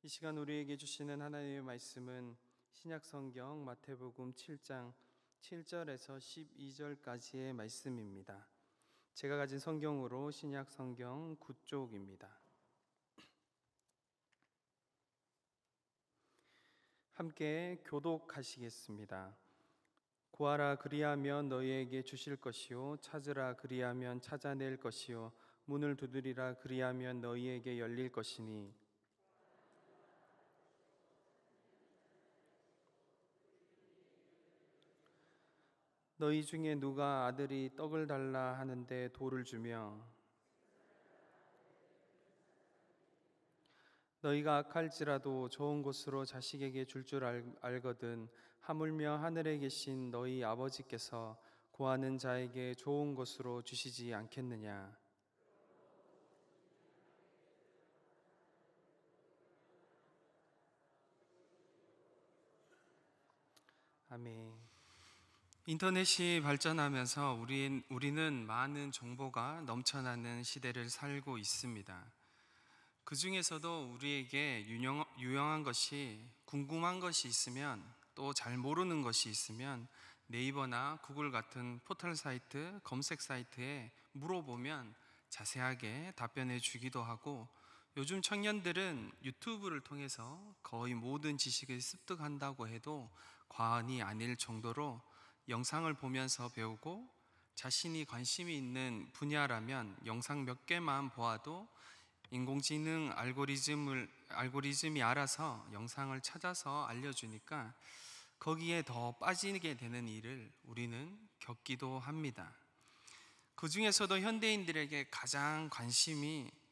이 시간 우리에게 주시는 하나님의 말씀은 신약성경 마태복음 7장 7절에서 12절까지의 말씀입니다. 제가 가진 성경으로 신약성경 9쪽입니다. 함께 교독하시겠습니다. 구하라 그리하면 너희에게 주실 것이요 찾으라 그리하면 찾아낼 것이요 문을 두드리라 그리하면 너희에게 열릴 것이니 너희 중에 누가 아들이 떡을 달라 하는데 돌을 주며 너희가 악할지라도 좋은 것으로 자식에게 줄 알거든 하물며 하늘에 계신 너희 아버지께서 구하는 자에게 좋은 것으로 주시지 않겠느냐. 아멘. 인터넷이 발전하면서 우리는 많은 정보가 넘쳐나는 시대를 살고 있습니다. 그 중에서도 우리에게 유용한 것이, 궁금한 것이 있으면, 또 잘 모르는 것이 있으면 네이버나 구글 같은 포털 사이트, 검색 사이트에 물어보면 자세하게 답변해 주기도 하고, 요즘 청년들은 유튜브를 통해서 거의 모든 지식을 습득한다고 해도 과언이 아닐 정도로 영상을 보면서 배우고, 자신이 관심이 있는 분야라면 영상 몇 개만 보아도 인공지능 알고리즘이 알아서 영상을 찾아서 알려주니까 거기에 더 빠지게 되는 일을 우리는 겪기도 합니다. 그 중에서도 현대인들에게 가장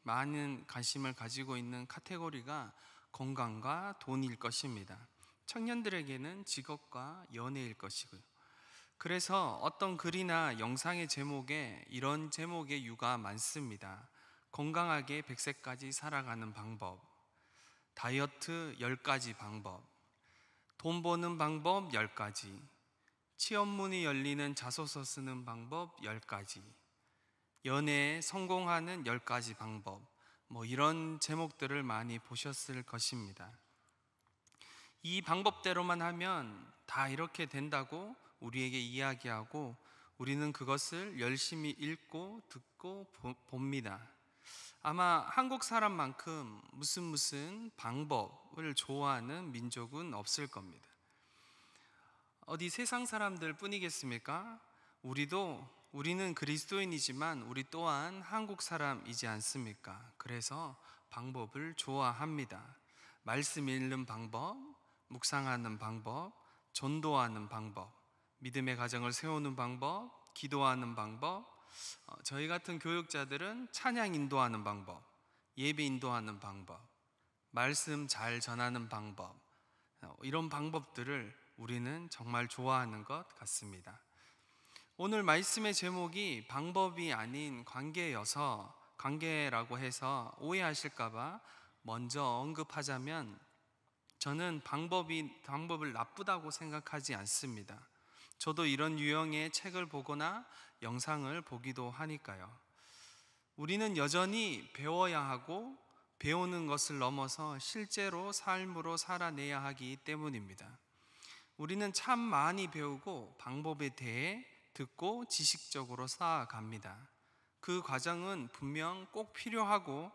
많은 관심을 가지고 있는 카테고리가 건강과 돈일 것입니다. 청년들에게는 직업과 연애일 것이고요. 그래서 어떤 글이나 영상의 제목에 이런 제목의 유가 많습니다. 건강하게 100세까지 살아가는 방법, 다이어트 10가지 방법, 돈 버는 방법 10가지, 취업문이 열리는 자소서 쓰는 방법 10가지, 연애에 성공하는 10가지 방법, 이런 제목들을 많이 보셨을 것입니다. 이 방법대로만 하면 다 이렇게 된다고 우리에게 이야기하고 우리는 그것을 열심히 읽고 듣고 봅니다. 아마 한국 사람만큼 무슨 방법을 좋아하는 민족은 없을 겁니다. 어디 세상 사람들 뿐이겠습니까? 우리는 그리스도인이지만 우리 또한 한국 사람이지 않습니까? 그래서 방법을 좋아합니다. 말씀 읽는 방법, 묵상하는 방법, 전도하는 방법, 믿음의 가정을 세우는 방법, 기도하는 방법, 저희 같은 교육자들은 찬양 인도하는 방법, 예배 인도하는 방법, 말씀 잘 전하는 방법, 이런 방법들을 우리는 정말 좋아하는 것 같습니다. 오늘 말씀의 제목이 방법이 아닌 관계라고 해서 오해하실까봐 먼저 언급하자면, 저는 방법을 나쁘다고 생각하지 않습니다. 저도 이런 유형의 책을 보거나 영상을 보기도 하니까요. 우리는 여전히 배워야 하고 배우는 것을 넘어서 실제로 삶으로 살아내야 하기 때문입니다. 우리는 참 많이 배우고 방법에 대해 듣고 지식적으로 쌓아갑니다. 그 과정은 분명 꼭 필요하고,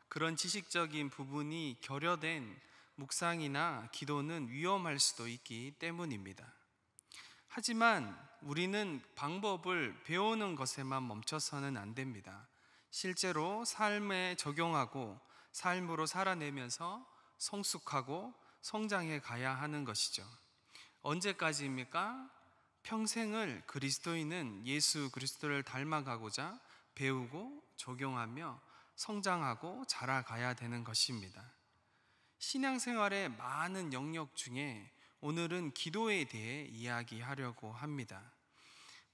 그런 지식적인 부분이 결여된 묵상이나 기도는 위험할 수도 있기 때문입니다. 하지만 우리는 방법을 배우는 것에만 멈춰서는 안 됩니다. 실제로 삶에 적용하고 삶으로 살아내면서 성숙하고 성장해 가야 하는 것이죠. 언제까지입니까? 평생을 그리스도인은 예수 그리스도를 닮아가고자 배우고 적용하며 성장하고 자라가야 되는 것입니다. 신앙생활의 많은 영역 중에 오늘은 기도에 대해 이야기하려고 합니다.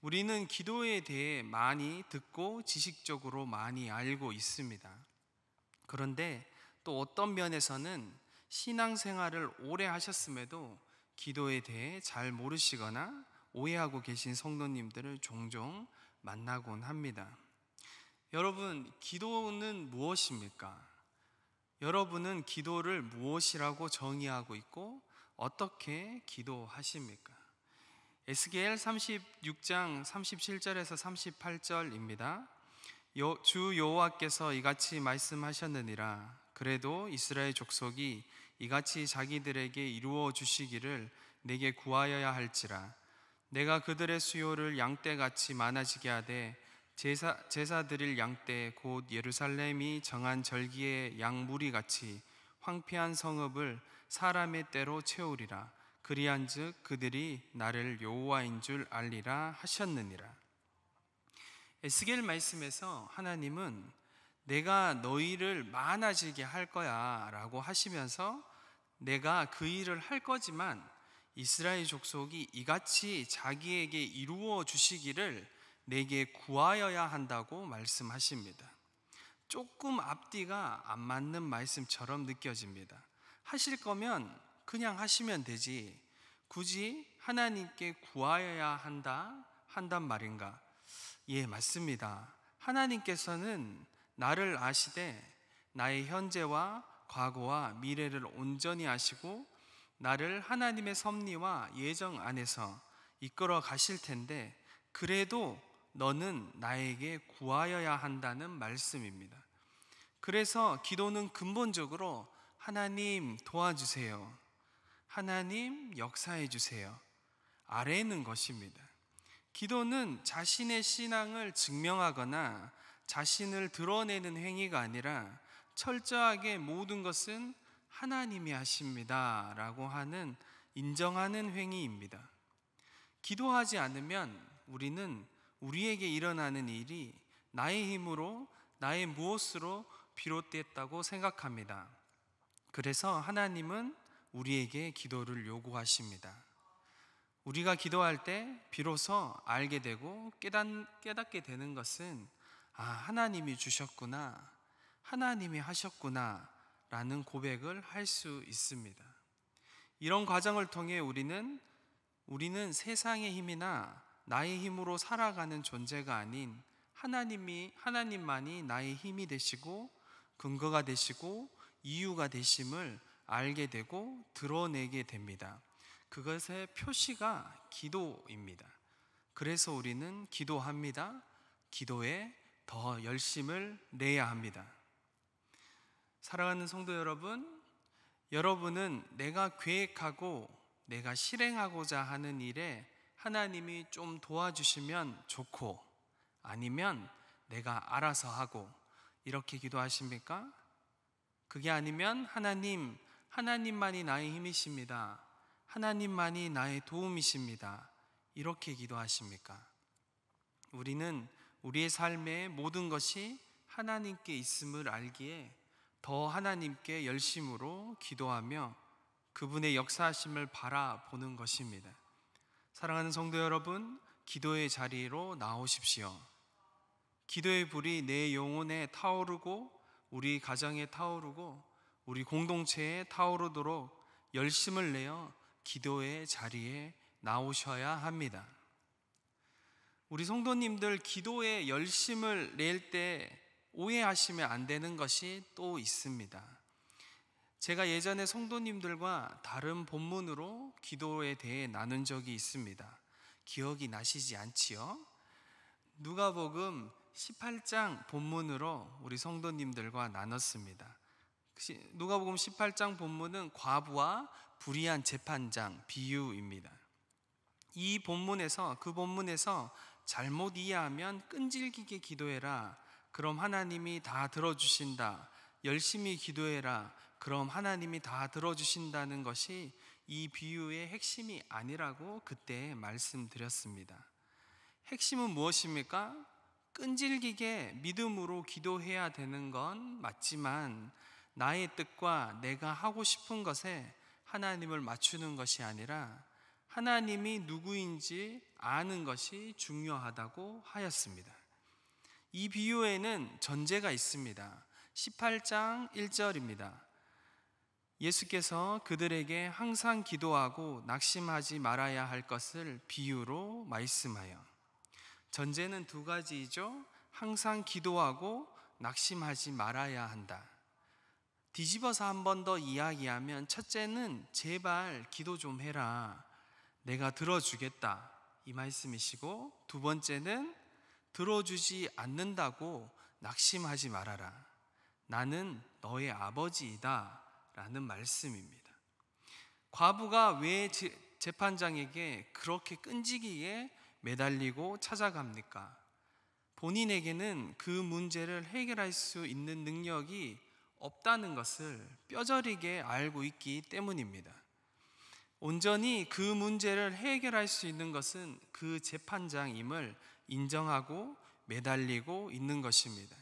우리는 기도에 대해 많이 듣고 지식적으로 많이 알고 있습니다. 그런데 또 어떤 면에서는 신앙생활을 오래 하셨음에도 기도에 대해 잘 모르시거나 오해하고 계신 성도님들을 종종 만나곤 합니다. 여러분, 기도는 무엇입니까? 여러분은 기도를 무엇이라고 정의하고 있고 어떻게 기도하십니까? 에스겔 36장 37절에서 38절입니다. 주 여호와께서 이같이 말씀하셨느니라. 그래도 이스라엘 족속이 이같이 자기들에게 이루어 주시기를 내게 구하여야 할지라. 내가 그들의 수요를 양떼같이 많아지게 하되 제사 드릴 양떼 곧 예루살렘이 정한 절기의 양무리같이 황폐한 성읍을 사람의 떼로 채우리라. 그리한즉 그들이 나를 여호와인 줄 알리라 하셨느니라. 에스겔 말씀에서 하나님은 내가 너희를 많아지게 할 거야 라고 하시면서 내가 그 일을 할 거지만 이스라엘 족속이 이같이 자기에게 이루어 주시기를 내게 구하여야 한다고 말씀하십니다. 조금 앞뒤가 안 맞는 말씀처럼 느껴집니다. 하실 거면 그냥 하시면 되지 굳이 하나님께 구하여야 한단 말인가? 예, 맞습니다. 하나님께서는 나를 아시되 나의 현재와 과거와 미래를 온전히 아시고 나를 하나님의 섭리와 예정 안에서 이끌어 가실 텐데 그래도 너는 나에게 구하여야 한다는 말씀입니다. 그래서 기도는 근본적으로 하나님 도와주세요, 하나님 역사해 주세요 아래는 것입니다. 기도는 자신의 신앙을 증명하거나 자신을 드러내는 행위가 아니라 철저하게 모든 것은 하나님이 하십니다 라고 하는 인정하는 행위입니다. 기도하지 않으면 우리는 우리에게 일어나는 일이 나의 힘으로 나의 무엇으로 비롯됐다고 생각합니다. 그래서 하나님은 우리에게 기도를 요구하십니다. 우리가 기도할 때 비로소 알게 되고 깨닫게 되는 것은 하나님이 주셨구나, 하나님이 하셨구나 라는 고백을 할 수 있습니다. 이런 과정을 통해 우리는 세상의 힘이나 나의 힘으로 살아가는 존재가 아닌 하나님만이 나의 힘이 되시고 근거가 되시고 이유가 되심을 알게 되고 드러내게 됩니다. 그것의 표시가 기도입니다. 그래서 우리는 기도합니다. 기도에 더 열심을 내야 합니다. 사랑하는 성도 여러분, 여러분은 내가 계획하고 내가 실행하고자 하는 일에 하나님이 좀 도와주시면 좋고 아니면 내가 알아서 하고 이렇게 기도하십니까? 그게 아니면 하나님만이 나의 힘이십니다, 하나님만이 나의 도움이십니다 이렇게 기도하십니까? 우리는 우리의 삶의 모든 것이 하나님께 있음을 알기에 더 하나님께 열심으로 기도하며 그분의 역사하심을 바라보는 것입니다. 사랑하는 성도 여러분, 기도의 자리로 나오십시오. 기도의 불이 내 영혼에 타오르고 우리 가정에 타오르고 우리 공동체에 타오르도록 열심을 내어 기도의 자리에 나오셔야 합니다. 우리 성도님들 기도에 열심을 낼 때 오해하시면 안 되는 것이 또 있습니다. 제가 예전에 성도님들과 다른 본문으로 기도에 대해 나눈 적이 있습니다. 기억이 나시지 않지요? 누가복음 18장 본문으로 우리 성도님들과 나눴습니다. 누가복음 18장 본문은 과부와 불의한 재판장 비유입니다. 그 본문에서 잘못 이해하면 끈질기게 기도해라, 그럼 하나님이 다 들어주신다, 열심히 기도해라, 그럼 하나님이 다 들어주신다는 것이 이 비유의 핵심이 아니라고 그때 말씀드렸습니다. 핵심은 무엇입니까? 끈질기게 믿음으로 기도해야 되는 건 맞지만 나의 뜻과 내가 하고 싶은 것에 하나님을 맞추는 것이 아니라 하나님이 누구인지 아는 것이 중요하다고 하였습니다. 이 비유에는 전제가 있습니다. 18장 1절입니다. 예수께서 그들에게 항상 기도하고 낙심하지 말아야 할 것을 비유로 말씀하여, 전제는 두 가지이죠. 항상 기도하고 낙심하지 말아야 한다. 뒤집어서 한 번 더 이야기하면, 첫째는 제발 기도 좀 해라, 내가 들어주겠다, 이 말씀이시고, 두 번째는 들어주지 않는다고 낙심하지 말아라, 나는 너의 아버지이다 라는 말씀입니다. 과부가 왜 재판장에게 그렇게 끈질기게 매달리고 찾아갑니까? 본인에게는 그 문제를 해결할 수 있는 능력이 없다는 것을 뼈저리게 알고 있기 때문입니다. 온전히 그 문제를 해결할 수 있는 것은 그 재판장임을 인정하고 매달리고 있는 것입니다.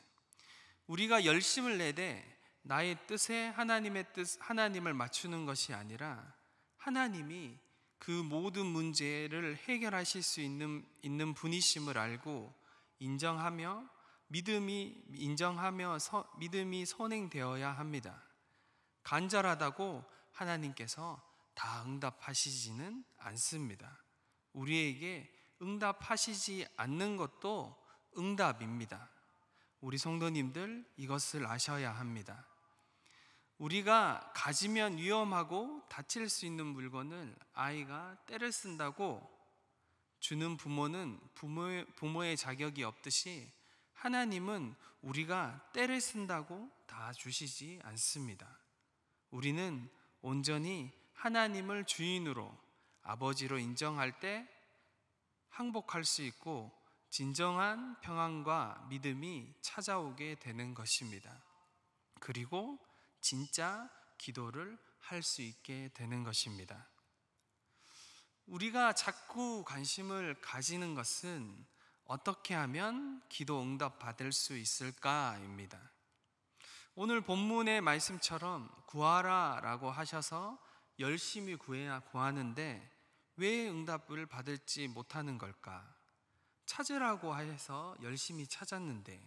우리가 열심을 내되 나의 뜻에 하나님의 뜻, 하나님을 맞추는 것이 아니라 하나님이 그 모든 문제를 해결하실 수 있는 분이심을 알고 인정하며 믿음이 선행되어야 합니다. 간절하다고 하나님께서 다 응답하시지는 않습니다. 우리에게 응답하시지 않는 것도 응답입니다. 우리 성도님들, 이것을 아셔야 합니다. 우리가 가지면 위험하고 다칠 수 있는 물건을 아이가 떼를 쓴다고 주는 부모는 부모의 자격이 없듯이, 하나님은 우리가 떼를 쓴다고 다 주시지 않습니다. 우리는 온전히 하나님을 주인으로, 아버지로 인정할 때 항복할 수 있고 진정한 평안과 믿음이 찾아오게 되는 것입니다. 그리고 진짜 기도를 할 수 있게 되는 것입니다. 우리가 자꾸 관심을 가지는 것은 어떻게 하면 기도 응답 받을 수 있을까입니다. 오늘 본문의 말씀처럼 구하라 라고 하셔서 열심히 구하는데 왜 응답을 받을지 못하는 걸까? 찾으라고 해서 열심히 찾았는데,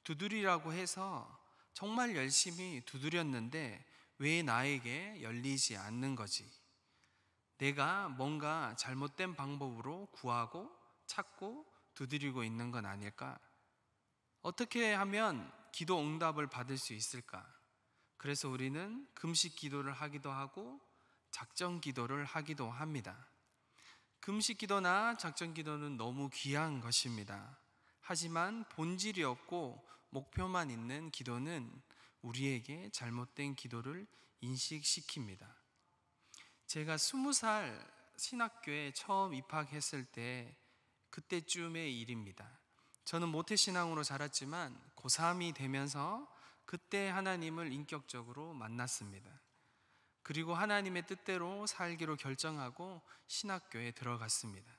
두드리라고 해서 정말 열심히 두드렸는데 왜 나에게 열리지 않는 거지? 내가 뭔가 잘못된 방법으로 구하고 찾고 두드리고 있는 건 아닐까? 어떻게 하면 기도 응답을 받을 수 있을까? 그래서 우리는 금식 기도를 하기도 하고 작정 기도를 하기도 합니다. 금식 기도나 작정 기도는 너무 귀한 것입니다. 하지만 본질이 없고 목표만 있는 기도는 우리에게 잘못된 기도를 인식시킵니다. 제가 20살 신학교에 처음 입학했을 때, 그때쯤의 일입니다. 저는 모태신앙으로 자랐지만 고3이 되면서 그때 하나님을 인격적으로 만났습니다. 그리고 하나님의 뜻대로 살기로 결정하고 신학교에 들어갔습니다.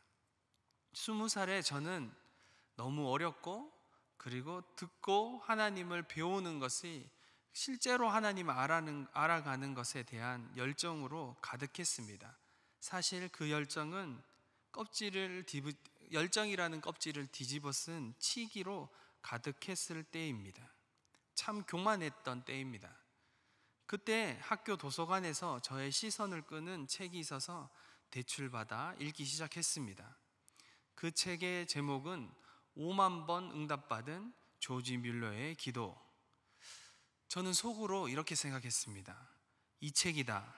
20살에 저는 너무 어렸고, 그리고 듣고 하나님을 배우는 것이 실제로 하나님을 알아가는 것에 대한 열정으로 가득했습니다. 사실 그 열정은 열정이라는 껍질을 뒤집어 쓴 치기로 가득했을 때입니다. 참 교만했던 때입니다. 그때 학교 도서관에서 저의 시선을 끄는 책이 있어서 대출받아 읽기 시작했습니다. 그 책의 제목은 5만 번 응답받은 조지 뮬러의 기도. 저는 속으로 이렇게 생각했습니다. 이 책이다.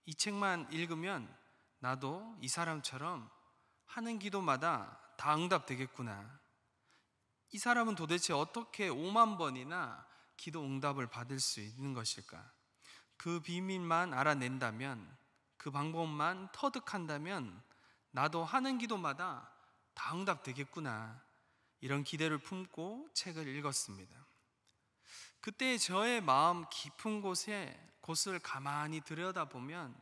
이 책만 읽으면 나도 이 사람처럼 하는 기도마다 다 응답되겠구나. 이 사람은 도대체 어떻게 5만 번이나 기도 응답을 받을 수 있는 것일까? 그 비밀만 알아낸다면, 그 방법만 터득한다면 나도 하는 기도마다 다 응답되겠구나, 이런 기대를 품고 책을 읽었습니다. 그때 저의 마음 깊은 곳을 가만히 들여다보면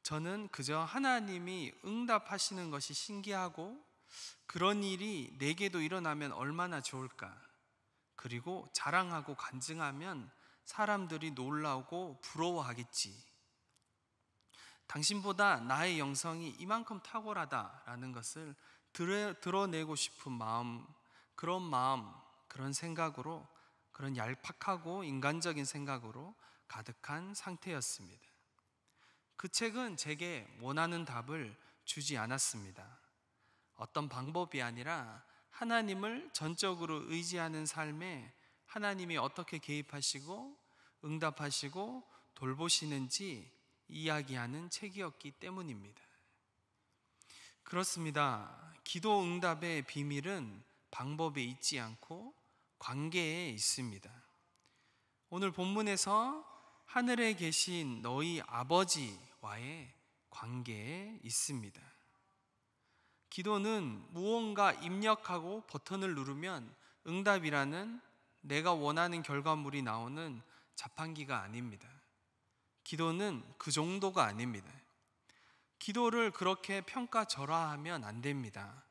저는 그저 하나님이 응답하시는 것이 신기하고, 그런 일이 내게도 일어나면 얼마나 좋을까, 그리고 자랑하고 간증하면 사람들이 놀라고 부러워하겠지, 당신보다 나의 영성이 이만큼 탁월하다라는 것을 드러내고 싶은 마음, 그런 생각으로, 그런 얄팍하고 인간적인 생각으로 가득한 상태였습니다. 그 책은 제게 원하는 답을 주지 않았습니다. 어떤 방법이 아니라 하나님을 전적으로 의지하는 삶에 하나님이 어떻게 개입하시고 응답하시고 돌보시는지 이야기하는 책이었기 때문입니다. 그렇습니다. 기도 응답의 비밀은 방법에 있지 않고 관계에 있습니다. 오늘 본문에서 하늘에 계신 너희 아버지와의 관계에 있습니다. 기도는 무언가 입력하고 버튼을 누르면 응답이라는 내가 원하는 결과물이 나오는 자판기가 아닙니다. 기도는 그 정도가 아닙니다. 기도를 그렇게 평가절하하면 안 됩니다.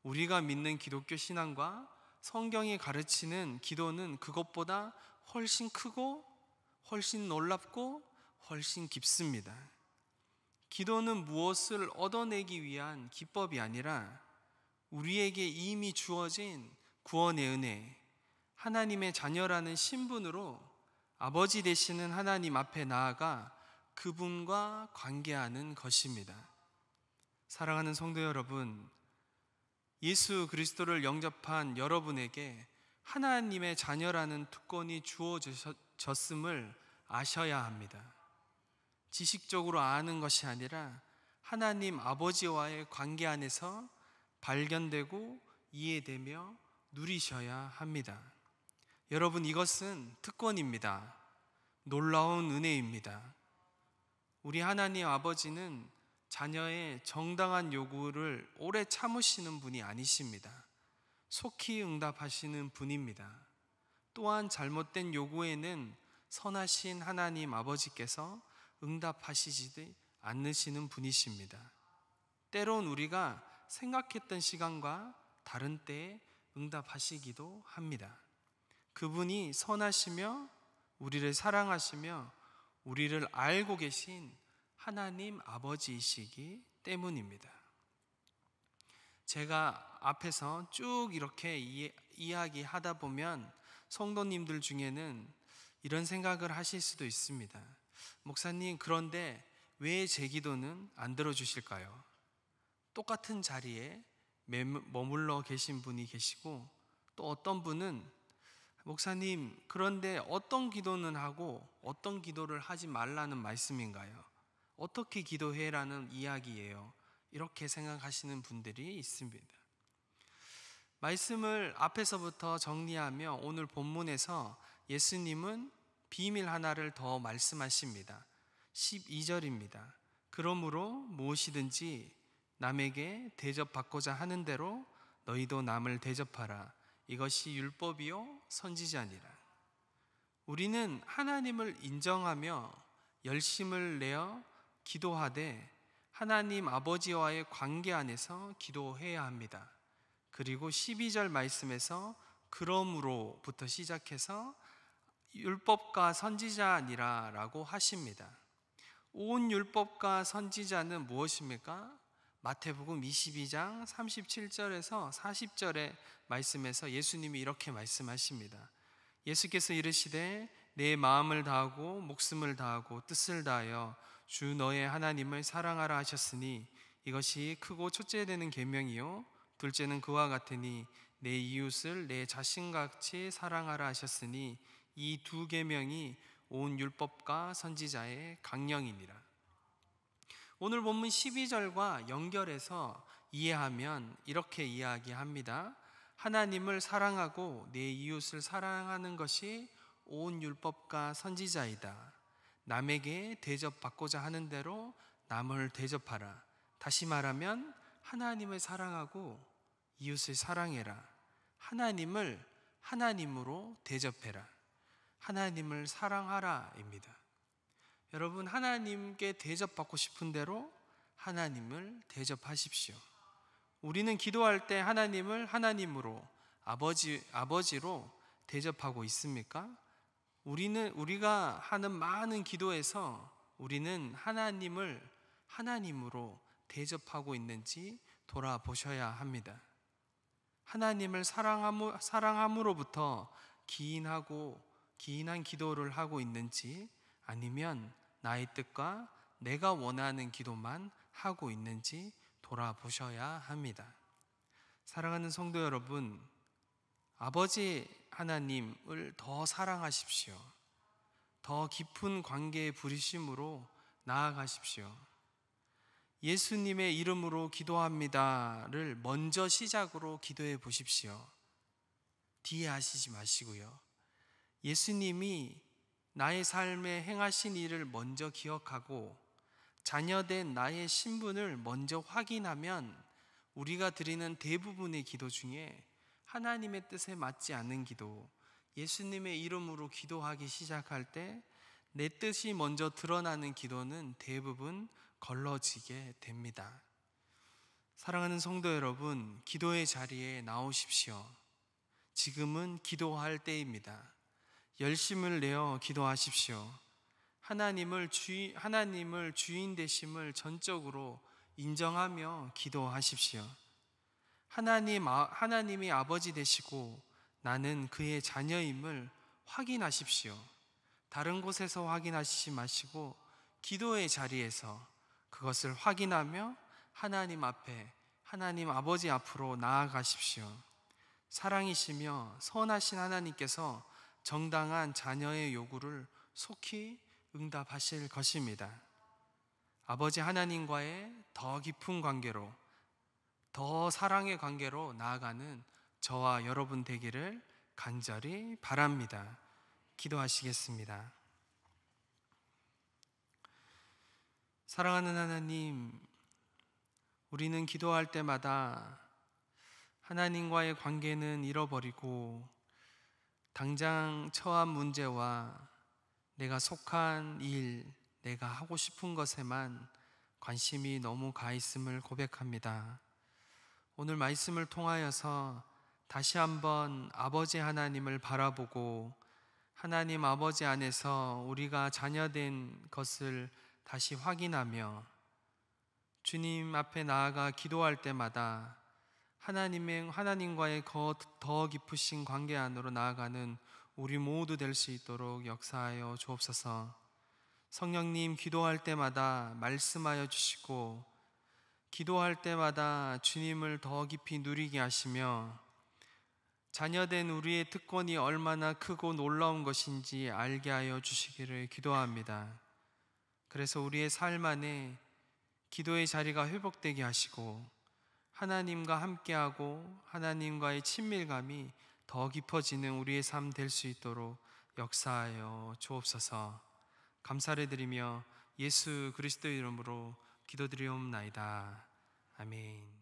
우리가 믿는 기독교 신앙과 성경이 가르치는 기도는 그것보다 훨씬 크고 훨씬 놀랍고 훨씬 깊습니다. 기도는 무엇을 얻어내기 위한 기법이 아니라 우리에게 이미 주어진 구원의 은혜, 하나님의 자녀라는 신분으로 아버지 되시는 하나님 앞에 나아가 그분과 관계하는 것입니다. 사랑하는 성도 여러분, 예수 그리스도를 영접한 여러분에게 하나님의 자녀라는 특권이 주어졌음을 아셔야 합니다. 지식적으로 아는 것이 아니라 하나님 아버지와의 관계 안에서 발견되고 이해되며 누리셔야 합니다. 여러분, 이것은 특권입니다. 놀라운 은혜입니다. 우리 하나님 아버지는 자녀의 정당한 요구를 오래 참으시는 분이 아니십니다. 속히 응답하시는 분입니다. 또한 잘못된 요구에는 선하신 하나님 아버지께서 응답하시지 않으시는 분이십니다. 때론 우리가 생각했던 시간과 다른 때에 응답하시기도 합니다. 그분이 선하시며 우리를 사랑하시며 우리를 알고 계신 하나님 아버지이시기 때문입니다. 제가 앞에서 쭉 이렇게 이야기하다 보면 성도님들 중에는 이런 생각을 하실 수도 있습니다. 목사님, 그런데 왜 제 기도는 안 들어주실까요? 똑같은 자리에 머물러 계신 분이 계시고, 또 어떤 분은 목사님, 그런데 어떤 기도는 하고 어떤 기도를 하지 말라는 말씀인가요? 어떻게 기도해라는 이야기예요? 이렇게 생각하시는 분들이 있습니다. 말씀을 앞에서부터 정리하며 오늘 본문에서 예수님은 비밀 하나를 더 말씀하십니다. 12절입니다. 그러므로 무엇이든지 남에게 대접받고자 하는 대로 너희도 남을 대접하라. 이것이 율법이요 선지자니라. 우리는 하나님을 인정하며 열심을 내어 기도하되 하나님 아버지와의 관계 안에서 기도해야 합니다. 그리고 12절 말씀에서 그러므로부터 시작해서 율법과 선지자니라 라고 하십니다. 온 율법과 선지자는 무엇입니까? 마태복음 22장 37절에서 40절의 말씀에서 예수님이 이렇게 말씀하십니다. 예수께서 이르시되 내 마음을 다하고 목숨을 다하고 뜻을 다하여 주 너의 하나님을 사랑하라 하셨으니 이것이 크고 첫째 되는 계명이요 둘째는 그와 같으니 내 이웃을 내 자신같이 사랑하라 하셨으니 이 두 계명이 온 율법과 선지자의 강령이니라. 오늘 본문 12절과 연결해서 이해하면 이렇게 이야기합니다. 하나님을 사랑하고 내 이웃을 사랑하는 것이 온 율법과 선지자이다. 남에게 대접받고자 하는 대로 남을 대접하라. 다시 말하면 하나님을 사랑하고 이웃을 사랑해라. 하나님을 하나님으로 대접해라. 하나님을 사랑하라입니다. 여러분, 하나님께 대접받고 싶은 대로 하나님을 대접하십시오. 우리는 기도할 때 하나님을 하나님으로 아버지로 대접하고 있습니까? 우리가 하는 많은 기도에서 우리는 하나님을 하나님으로 대접하고 있는지 돌아보셔야 합니다. 하나님을 사랑함으로부터 기인한 기도를 하고 있는지 아니면 나의 뜻과 내가 원하는 기도만 하고 있는지 돌아보셔야 합니다. 사랑하는 성도 여러분, 아버지 하나님을 더 사랑하십시오. 더 깊은 관계의 부르심으로 나아가십시오. 예수님의 이름으로 기도합니다를 먼저 시작으로 기도해 보십시오. 뒤에 하시지 마시고요. 예수님이 나의 삶에 행하신 일을 먼저 기억하고 자녀된 나의 신분을 먼저 확인하면 우리가 드리는 대부분의 기도 중에 하나님의 뜻에 맞지 않는 기도, 예수님의 이름으로 기도하기 시작할 때 내 뜻이 먼저 드러나는 기도는 대부분 걸러지게 됩니다. 사랑하는 성도 여러분, 기도의 자리에 나오십시오. 지금은 기도할 때입니다. 열심을 내어 기도하십시오. 하나님을 주인 되심을 전적으로 인정하며 기도하십시오. 하나님이 아버지 되시고 나는 그의 자녀임을 확인하십시오. 다른 곳에서 확인하시지 마시고 기도의 자리에서 그것을 확인하며 하나님 앞에, 하나님 아버지 앞으로 나아가십시오. 사랑이시며 선하신 하나님께서 정당한 자녀의 요구를 속히 응답하실 것입니다. 아버지 하나님과의 더 깊은 관계로, 더 사랑의 관계로 나아가는 저와 여러분 되기를 간절히 바랍니다. 기도하시겠습니다. 사랑하는 하나님, 우리는 기도할 때마다 하나님과의 관계는 잃어버리고 당장 처한 문제와 내가 속한 일, 내가 하고 싶은 것에만 관심이 너무 가 있음을 고백합니다. 오늘 말씀을 통하여서 다시 한번 아버지 하나님을 바라보고 하나님 아버지 안에서 우리가 자녀된 것을 다시 확인하며 주님 앞에 나아가 기도할 때마다 하나님과의 더 깊으신 관계 안으로 나아가는 우리 모두 될 수 있도록 역사하여 주옵소서. 성령님, 기도할 때마다 말씀하여 주시고 기도할 때마다 주님을 더 깊이 누리게 하시며 자녀된 우리의 특권이 얼마나 크고 놀라운 것인지 알게 하여 주시기를 기도합니다. 그래서 우리의 삶 안에 기도의 자리가 회복되게 하시고 하나님과 함께하고 하나님과의 친밀감이 더 깊어지는 우리의 삶 될 수 있도록 역사하여 주옵소서. 감사를 드리며 예수 그리스도의 이름으로 기도드리옵나이다. 아멘.